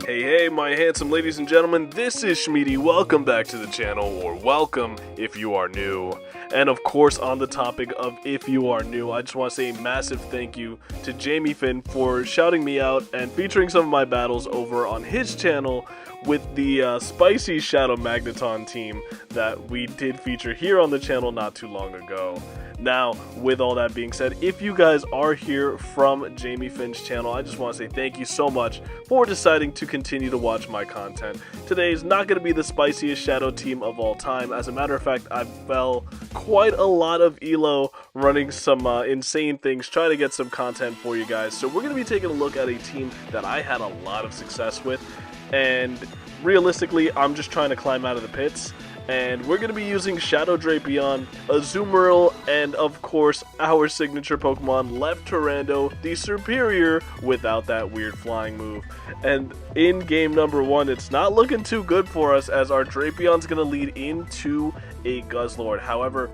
Hey, my handsome ladies and gentlemen, this is Shmeaty. Welcome back to the channel, or welcome if you are new. And of course, on the topic of if you are new, I just want to say a massive thank you to Jamie Finn for shouting me out and featuring some of my battles over on his channel with the spicy Shadow Magneton team that we did feature here on the channel not too long ago. Now, with all that being said, if you guys are here from Jamie Finn's channel, I just want to say thank you so much for deciding to continue to watch my content. Today is not going to be the spiciest Shadow team of all time. As a matter of fact, I fell quite a lot of elo running some insane things, trying to get some content for you guys. So we're going to be taking a look at a team that I had a lot of success with, and realistically, I'm just trying to climb out of the pits. And we're going to be using Shadow Drapion, Azumarill, and of course our signature Pokemon, Leftorando, the superior without that weird flying move. And in game number 1, it's not looking too good for us as our Drapion's going to lead into a Guzzlord. However,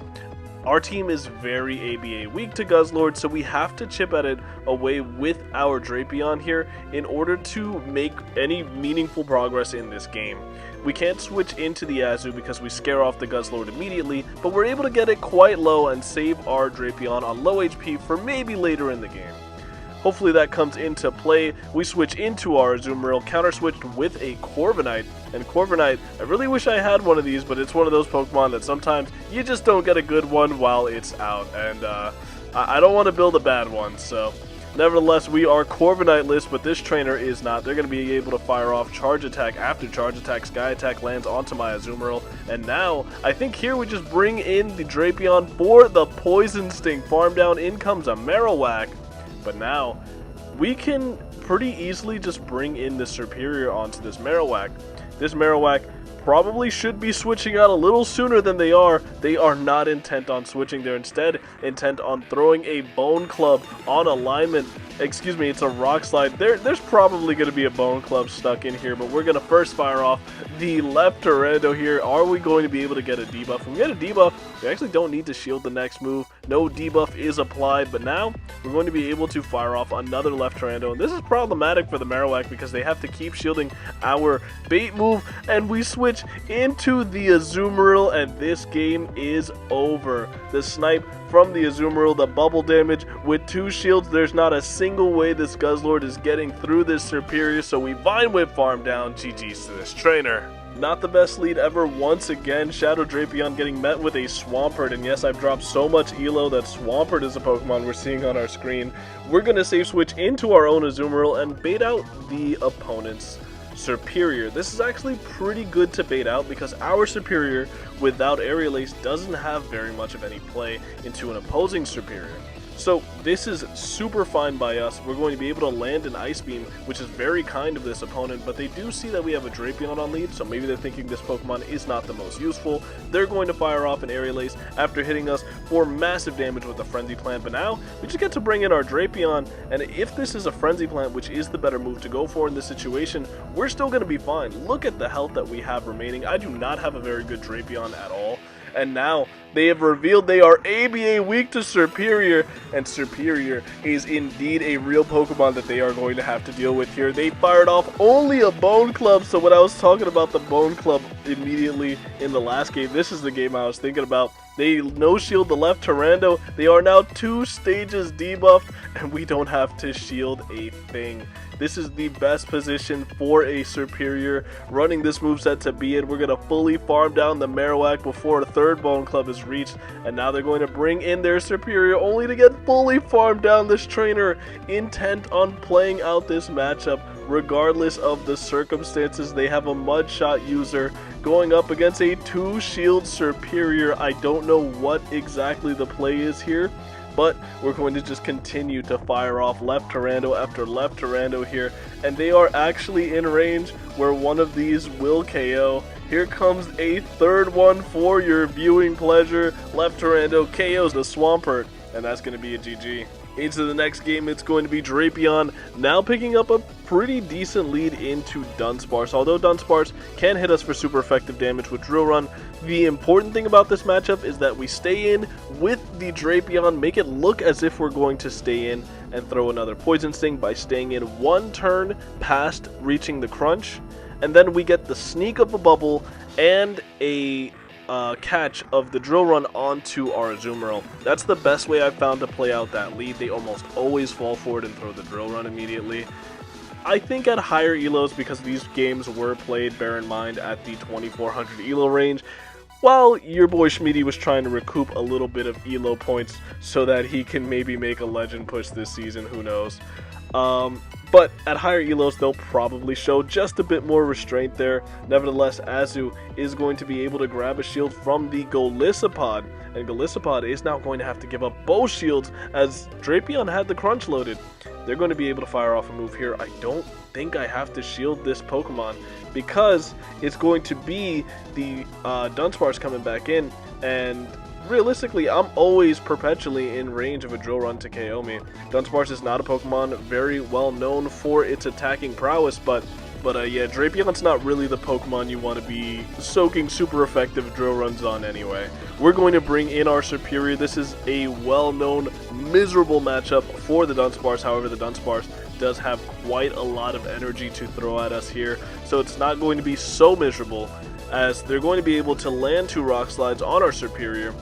our team is very ABA weak to Guzzlord, so we have to chip at it away with our Drapion here in order to make any meaningful progress in this game. We can't switch into the Azu because we scare off the Guzzlord immediately, but we're able to get it quite low and save our Drapion on low HP for maybe later in the game. Hopefully that comes into play. We switch into our Azumarill, counter-switched with a Corviknight. And Corviknight, I really wish I had one of these, but it's one of those Pokemon that sometimes you just don't get a good one while it's out. And I don't want to build a bad one, so nevertheless, we are Corviknight-less, but this trainer is not. They're going to be able to fire off Charge Attack after Charge Attack. Sky Attack lands onto my Azumarill. And now, I think here we just bring in the Drapion for the Poison Sting. Farm down, in comes a Marowak. But now, we can pretty easily just bring in the Superior onto this Marowak. This Marowak probably should be switching out a little sooner than they are. They are not intent on switching. They're instead intent on throwing a Bone Club on alignment. Excuse me, it's a Rock Slide. There's probably going to be a Bone Club stuck in here, but we're going to first fire off the Leftorando here. Are we going to be able to get a debuff? If we get a debuff, we actually don't need to shield the next move. No debuff is applied, but now we're going to be able to fire off another Leftorando. And this is problematic for the Marowak because they have to keep shielding our bait move, and we switch into the Azumarill, and this game is over. The snipe from the Azumarill, the bubble damage with 2 shields. There's not a single way this Guzzlord is getting through this Superior, so we Vine Whip farm down. GG's to this trainer. Not the best lead ever once again. Shadow Drapion getting met with a Swampert, and yes, I've dropped so much elo that Swampert is a Pokemon we're seeing on our screen. We're going to save switch into our own Azumarill and bait out the opponent's Superior. This is actually pretty good to bait out because our Superior without Aerial Ace doesn't have very much of any play into an opposing Superior. So this is super fine by us. We're going to be able to land an Ice Beam, which is very kind of this opponent, but they do see that we have a Drapion on lead, so maybe they're thinking this Pokemon is not the most useful. They're going to fire off an Aerial Ace after hitting us for massive damage with the Frenzy Plant, but now we just get to bring in our Drapion, and if this is a Frenzy Plant, which is the better move to go for in this situation, we're still going to be fine. Look at the health that we have remaining. I do not have a very good Drapion at all. And now they have revealed they are ABA weak to Superior, and Superior is indeed a real Pokemon that they are going to have to deal with here. They fired off only a Bone Club, so when I was talking about the Bone Club immediately in the last game, this is the game I was thinking about. They no-shield the Leftorando. They are now 2 stages debuffed, and we don't have to shield a thing. This is the best position for a Superior running this moveset to be in. We're going to fully farm down the Marowak before a 3rd Bone Club is reached, and now they're going to bring in their Superior only to get fully farmed down this trainer, intent on playing out this matchup regardless of the circumstances. They have a Mudshot user going up against a 2-shield Superior. I don't know what exactly the play is here, but we're going to just continue to fire off Leftorando after Leftorando here, and they are actually in range where one of these will KO. Here comes a 3rd one for your viewing pleasure. Leftorando KOs the Swampert, and that's going to be a GG. Into the next game, it's going to be Drapion now picking up a pretty decent lead into Dunsparce. Although Dunsparce can hit us for super effective damage with Drill Run, the important thing about this matchup is that we stay in with the Drapion, make it look as if we're going to stay in and throw another Poison Sting by staying in one turn past reaching the crunch, and then we get the sneak of a bubble and a catch of the Drill Run onto our Azumarill. That's the best way I've found to play out that lead. They almost always fall for it and throw the Drill Run immediately. I think at higher elos, because these games were played, bear in mind, at the 2400 elo range, while your boy Shmeaty was trying to recoup a little bit of elo points so that he can maybe make a legend push this season, who knows. But at higher elos, they'll probably show just a bit more restraint there. Nevertheless, Azu is going to be able to grab a shield from the Golisopod, and Golisopod is now going to have to give up both shields as Drapion had the crunch loaded. They're going to be able to fire off a move here. I don't think I have to shield this Pokemon because it's going to be the Dunsparce coming back in, and realistically, I'm always perpetually in range of a Drill Run to KO me. Dunsparce is not a Pokemon very well known for its attacking prowess, but yeah, Drapion's not really the Pokemon you want to be soaking super effective Drill Runs on anyway. We're going to bring in our Superior. This is a well-known, miserable matchup for the Dunsparce. However, the Dunsparce does have quite a lot of energy to throw at us here, so it's not going to be so miserable, as they're going to be able to land 2 Rock Slides on our Superior.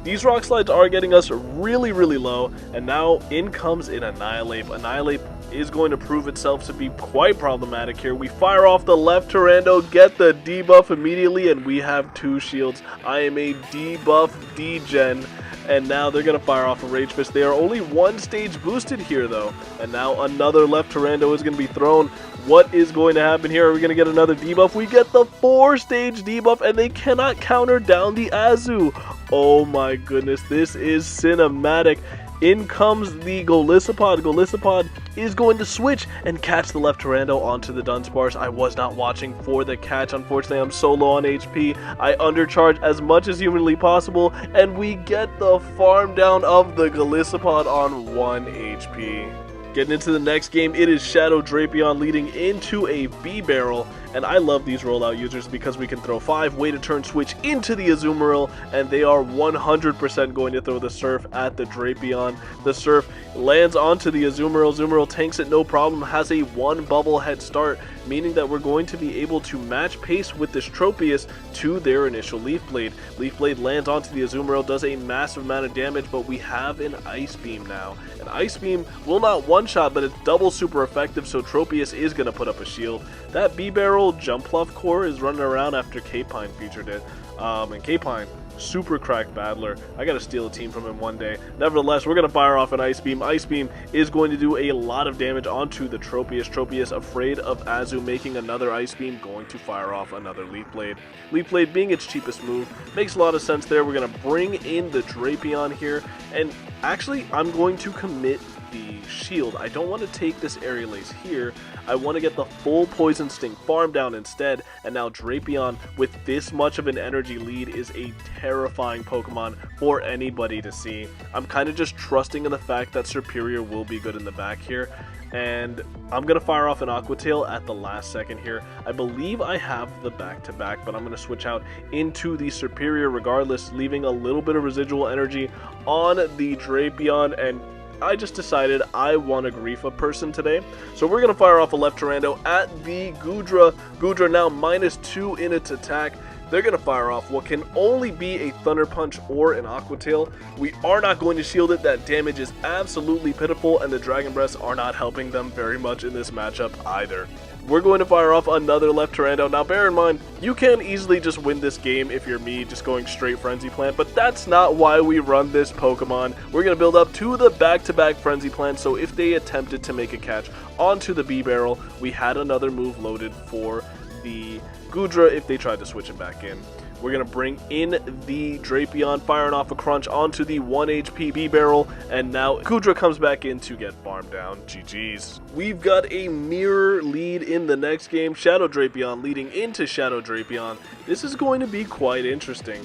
These Rock Slides are getting us really, really low, and now in comes an Annihilate. Annihilate is going to prove itself to be quite problematic here. We fire off the left Tyrando, get the debuff immediately, and we have 2 shields. I am a debuff degen, and now they're going to fire off a Rage Fist. They are only 1 stage boosted here, though, and now another left Tyrando is going to be thrown. What is going to happen here? Are we going to get another debuff? We get the 4-stage debuff, and they cannot counter down the Azu. Oh my goodness, this is cinematic. In comes the Golisopod. Golisopod is going to switch and catch the left Tyrando onto the Dunsparce. I was not watching for the catch. Unfortunately, I'm so low on HP. I undercharge as much as humanly possible, and we get the farm down of the Golisopod on 1 HP. Getting into the next game, it is Shadow Drapion leading into a B-Barrel, and I love these rollout users because we can throw 5, wait a turn, switch into the Azumarill, and they are 100% going to throw the Serp at the Drapion. The Serp lands onto the Azumarill. Azumarill tanks it no problem, has a 1 bubble head start, meaning that we're going to be able to match pace with this Tropius to their initial Leaf Blade. Leaf Blade lands onto the Azumarill, does a massive amount of damage, but we have an Ice Beam now. An Ice Beam will not one-shot, but it's double super effective, so Tropius is going to put up a shield. That B-Barrel Jumpluff core is running around after K-Pine featured it, and K-Pine, super cracked battler. I gotta steal a team from him one day. Nevertheless, we're gonna fire off an Ice Beam. Ice Beam is going to do a lot of damage onto the Tropius. Tropius, afraid of Azu making another Ice Beam, going to fire off another Leaf Blade. Leaf Blade being its cheapest move makes a lot of sense there. We're gonna bring in the Drapion here, and actually I'm going to commit the shield. I don't want to take this Aerial Ace here. I want to get the full Poison Sting farm down instead, and now Drapion with this much of an energy lead is a terrifying Pokemon for anybody to see. I'm kind of just trusting in the fact that Superior will be good in the back here, and I'm going to fire off an Aqua Tail at the last second here. I believe I have the back-to-back, but I'm going to switch out into the Superior regardless, leaving a little bit of residual energy on the Drapion, and I just decided I want to grief a person today. So we're going to fire off a left Tyrando at the Goodra. Goodra now -2 in its attack. They're going to fire off what can only be a Thunder Punch or an Aqua Tail. We are not going to shield it. That damage is absolutely pitiful, and the Dragon Breaths are not helping them very much in this matchup either. We're going to fire off another left Tyrando. Now bear in mind, you can easily just win this game if you're me, just going straight Frenzy Plant, but that's not why we run this Pokemon. We're going to build up to the back-to-back Frenzy Plant, so if they attempted to make a catch onto the B-Barrel, we had another move loaded for the Goodra if they tried to switch it back in. We're going to bring in the Drapion, firing off a crunch onto the 1 HP B-Barrel, and now Goodra comes back in to get farmed down. GG's. We've got a mirror lead in the next game. Shadow Drapion leading into Shadow Drapion. This is going to be quite interesting.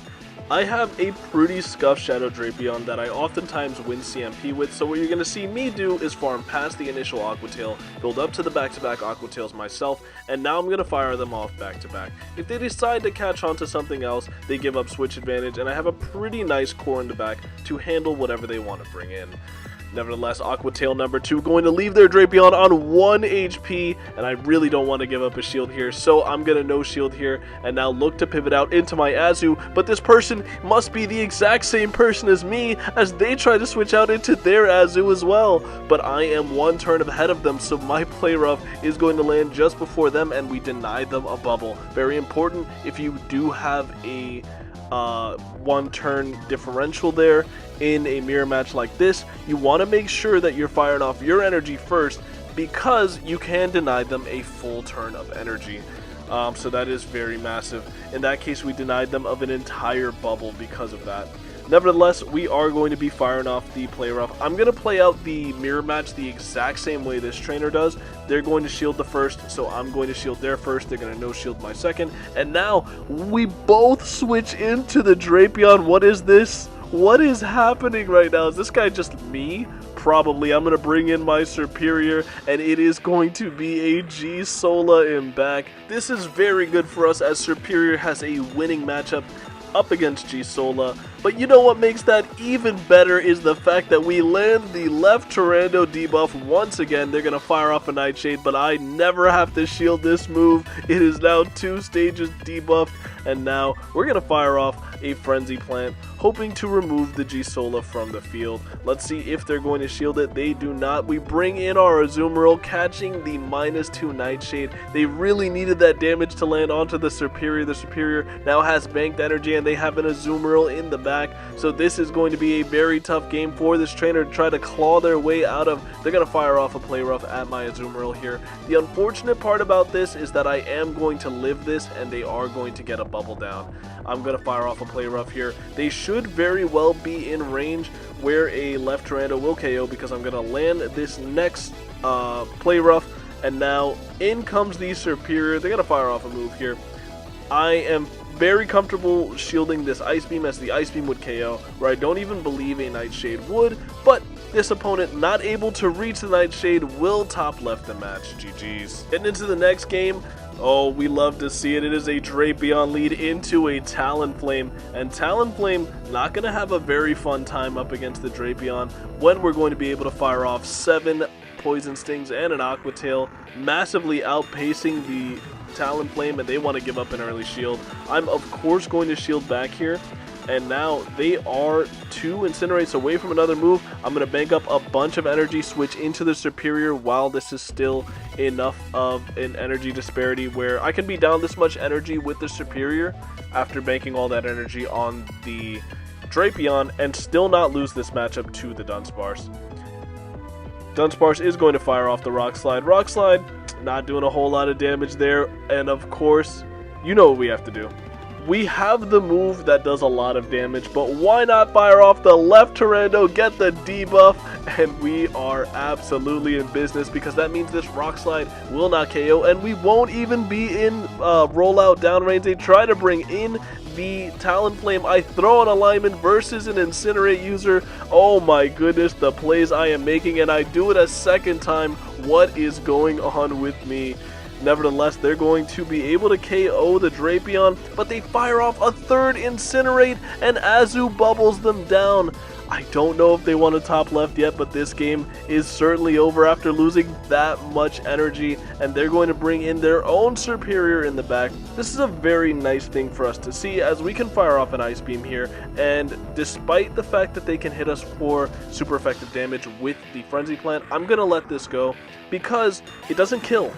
I have a pretty scuffed Shadow Drapion that I oftentimes win CMP with, so what you're going to see me do is farm past the initial Aqua Tail, build up to the back-to-back Aqua Tails myself, and now I'm going to fire them off back-to-back. If they decide to catch on to something else, they give up switch advantage, and I have a pretty nice core in the back to handle whatever they want to bring in. Nevertheless, Aqua Tail number 2 going to leave their Drapion on 1 HP, and I really don't want to give up a shield here, so I'm going to no shield here, and now look to pivot out into my Azu, but this person must be the exact same person as me, as they try to switch out into their Azu as well, but I am 1 turn ahead of them, so my play rough is going to land just before them, and we denied them a bubble. Very important if you do have a 1 turn differential there in a mirror match like this. You want to make sure that you're firing off your energy first, because you can deny them a full turn of energy. So that is very massive. In that case, we denied them of an entire bubble because of that. Nevertheless, we are going to be firing off the play rough. I'm going to play out the mirror match the exact same way this trainer does. They're going to shield the first, so I'm going to shield their first. They're going to no shield my second. And now we both switch into the Drapion. What is this? What is happening right now? Is this guy just me? Probably. I'm going to bring in my Superior, and it is going to be a G-Sola in back. This is very good for us, as Superior has a winning matchup up against G-Sola, but you know what makes that even better is the fact that we land the left Tyrando debuff once again. They're going to fire off a Nightshade, but I never have to shield this move. It is now 2 stages debuffed, and now we're going to fire off a Frenzy Plant, hoping to remove the G-Sola from the field. Let's see if they're going to shield it. They do not. We bring in our Azumarill, catching the -2 Nightshade. They really needed that damage to land onto the Superior. The Superior now has banked energy, and they have an Azumarill in the back. So this is going to be a very tough game for this trainer to try to claw their way out of. They're going to fire off a Play Rough at my Azumarill here. The unfortunate part about this is that I am going to live this, and they are going to get a bubble down. I'm going to fire off a Play Rough here. They should very well be in range where a left Tyrando will KO, because I'm going to land this next Play Rough, and now in comes the Superior. They're going to fire off a move here. I am very comfortable shielding this Ice Beam, as the Ice Beam would KO, where I don't even believe a Nightshade would, but this opponent not able to reach the Nightshade will top left the match. GG's. Getting into the next game. Oh, we love to see it. It is a Drapion lead into a Talonflame, and Talonflame not going to have a very fun time up against the Drapion when we're going to be able to fire off 7 Poison Stings and an Aqua Tail, massively outpacing the Talonflame, and they want to give up an early shield. I'm of course going to shield back here, and now they are 2 Incinerates away from another move. I'm going to bank up a bunch of energy, switch into the Superior while this is still enough of an energy disparity where I can be down this much energy with the Superior after banking all that energy on the Drapion and still not lose this matchup to the Dunsparce. Dunsparce is going to fire off the Rock Slide. Rock Slide, not doing a whole lot of damage there, and of course, you know what we have to do. We have the move that does a lot of damage, but why not fire off the left Tyrando, get the debuff, and we are absolutely in business, because that means this Rock Slide will not KO, and we won't even be in rollout down range. They try to bring in the Talonflame. I throw an alignment versus an Incinerate user. Oh my goodness, the plays I am making, and I do it a second time. What is going on with me? Nevertheless, they're going to be able to KO the Drapion, but they fire off a 3rd Incinerate, and Azu bubbles them down. I don't know if they want to top left yet, but this game is certainly over after losing that much energy, and they're going to bring in their own Superior in the back. This is a very nice thing for us to see, as we can fire off an Ice Beam here, and despite the fact that they can hit us for super effective damage with the Frenzy Plant, I'm going to let this go because it doesn't kill.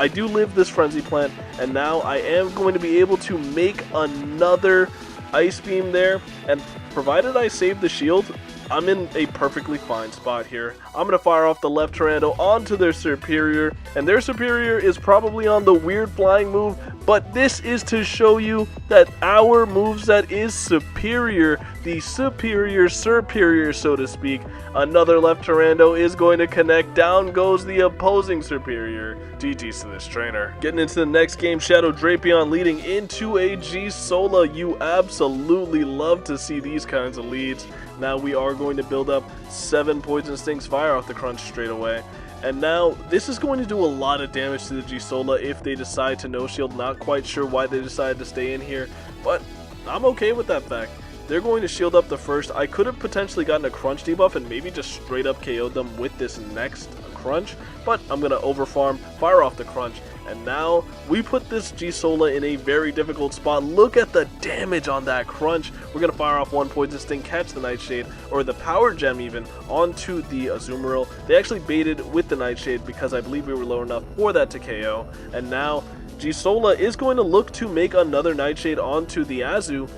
I do live this Frenzy Plant, and now I am going to be able to make another Ice Beam there, and provided I save the shield, I'm in a perfectly fine spot here. I'm going to fire off the left Tyrando onto their Superior, and their Superior is probably on the weird flying move, but this is to show you that our moveset is superior, the superior, so to speak. Another left Tyrando is going to connect, down goes the opposing superior. GG's to this trainer. Getting into the next game, Shadow Drapion leading into a G-Sola. You absolutely love to see these kinds of leads. Now we are going to build up 7 Poison Stings Fire off the crunch straight away. And now this is going to do a lot of damage to the G-Sola if they decide to no shield. Not quite sure why they decided to stay in here, but I'm okay with that fact. They're going to shield up the first. I could have potentially gotten a crunch debuff and maybe just straight up KO'd them with this next crunch, but I'm going to overfarm, fire off the crunch, and now we put this G-Sola in a very difficult spot. Look at the damage on that crunch. We're going to fire off 1 Poison Sting, catch the Nightshade, or the Power Gem even, onto the Azumarill. They actually baited with the Nightshade because I believe we were low enough for that to KO, and now G-Sola is going to look to make another Nightshade onto the Azu,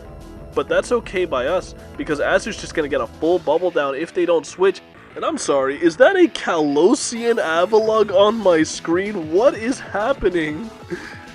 but that's okay by us, because Azu's just going to get a full bubble down if they don't switch. And I'm sorry, is that a Calosian Avalugg on my screen? What is happening?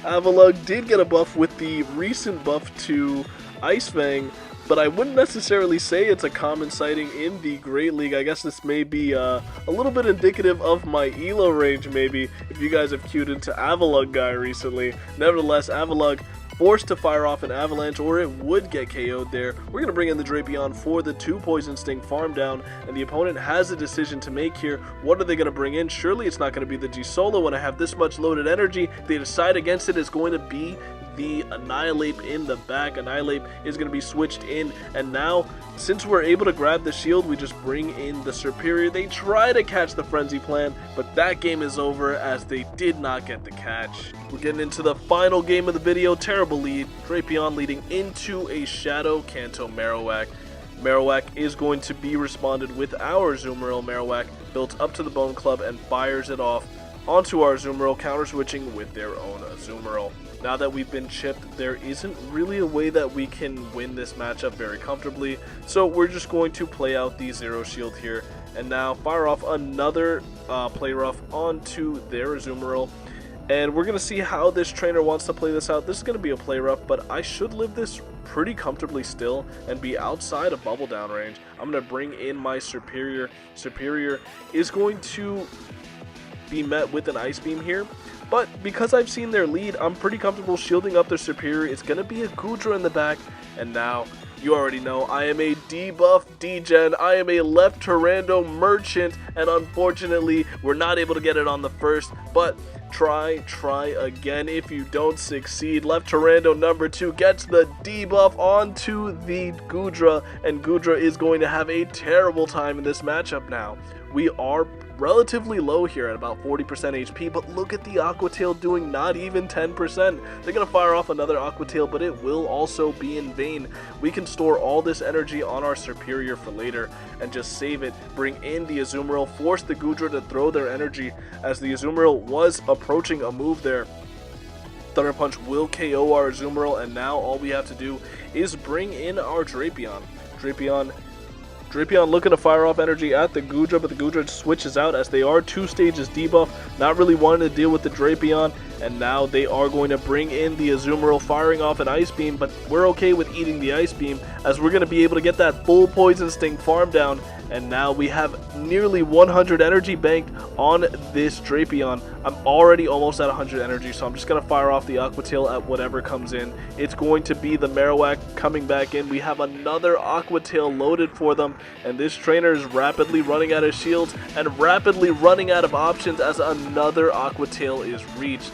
Avalugg did get a buff with the recent buff to Ice Fang, but I wouldn't necessarily say it's a common sighting in the Great League. I guess this may be a little bit indicative of my ELO range, maybe, if you guys have queued into Avalugg guy recently. Nevertheless, Avalugg forced to fire off an Avalanche, or it would get KO'd there. We're going to bring in the Drapion for the 2 Poison Sting farm down, and the opponent has a decision to make here. What are they going to bring in? Surely it's not going to be the G-Sola when I have this much loaded energy. They decide against it is going to be the Annihilate in the back. Annihilate is going to be switched in, and now since we're able to grab the shield, we just bring in the Superior. They try to catch the Frenzy Plant, but that game is over as they did not get the catch. We're getting into the final game of the video. Terrible lead. Drapion leading into a Shadow Kanto Marowak. Marowak is going to be responded with our Azumarill. Marowak built up to the Bone Club and fires it off onto our Azumarill, counter switching with their own Azumarill. Now that we've been chipped, there isn't really a way that we can win this matchup very comfortably, so we're just going to play out the Zero Shield here, and now fire off another Play Rough onto their Azumarill, and we're going to see how this trainer wants to play this out. This is going to be a Play Rough, but I should live this pretty comfortably still and be outside of bubble down range. I'm going to bring in my Superior. Superior is going to be met with an Ice Beam here, but because I've seen their lead, I'm pretty comfortable shielding up their Superior. It's going to be a Goodra in the back, and now you already know I am a debuff degen. I am a left Tyrando merchant, and unfortunately we're not able to get it on the first, but try again. If you don't succeed, left Tyrando number 2 gets the debuff onto the Goodra, and Goodra is going to have a terrible time in this matchup now. We are relatively low here at about 40% HP, but look at the Aqua Tail doing not even 10%. They're going to fire off another Aqua Tail, but it will also be in vain. We can store all this energy on our Superior for later and just save it, bring in the Azumarill, force the Goodra to throw their energy as the Azumarill was approaching a move there. Thunder Punch will KO our Azumarill, and now all we have to do is bring in our Drapion. Drapion looking to fire off energy at the Goodra, but the Goodra switches out as they are 2 stages debuff, not really wanting to deal with the Drapion, and now they are going to bring in the Azumarill firing off an Ice Beam, but we're okay with eating the Ice Beam as we're going to be able to get that full Poison Sting farm down, and now we have nearly 100 energy banked on this Drapion. I'm already almost at 100 energy, so I'm just going to fire off the Aqua Tail at whatever comes in. It's going to be the Marowak coming back in. We have another Aqua Tail loaded for them, and this trainer is rapidly running out of shields and rapidly running out of options as another Aqua Tail is reached.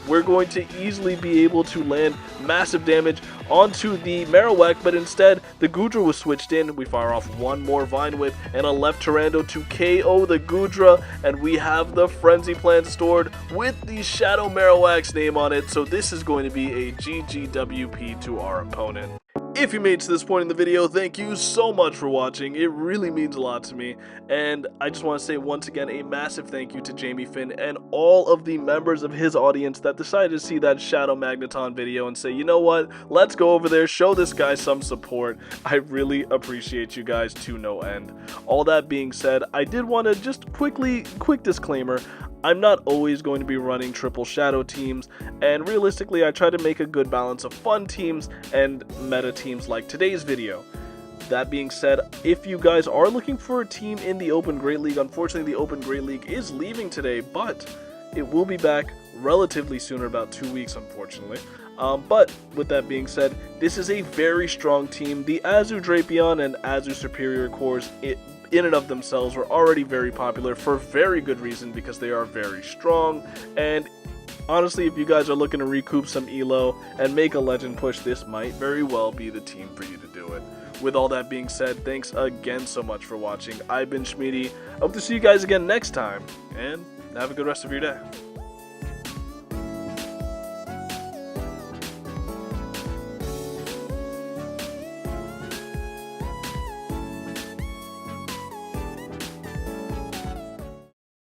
We're going to easily be able to land massive damage onto the Marowak, but instead the Goodra was switched in. We fire off one more Vine Whip and a left Tyrando to KO the Goodra, and we have the Frenzy Plant stored with the Shadow Marowak's name on it, so this is going to be a GGWP to our opponent. If you made it to this point in the video, thank you so much for watching. It really means a lot to me, and I just want to say once again a massive thank you to Jamie Finn and all of the members of his audience that decided to see that Shadow Magneton video and say, you know what, let's go over there, show this guy some support. I really appreciate you guys to no end. All that being said, I did want to just quick disclaimer, I'm not always going to be running triple shadow teams, and realistically I try to make a good balance of fun teams and meta teams like today's video. That being said, if you guys are looking for a team in the Open Great League, unfortunately the Open Great League is leaving today, but it will be back relatively sooner, about 2 weeks unfortunately. But with that being said, this is a very strong team. The Azu Drapion and Azu Superior cores in and of themselves were already very popular for very good reason, because they are very strong, and honestly, if you guys are looking to recoup some elo and make a legend push, this might very well be the team for you to do it. With all that being said, thanks again so much for watching. I've been Shmeaty. I hope to see you guys again next time, and have a good rest of your day.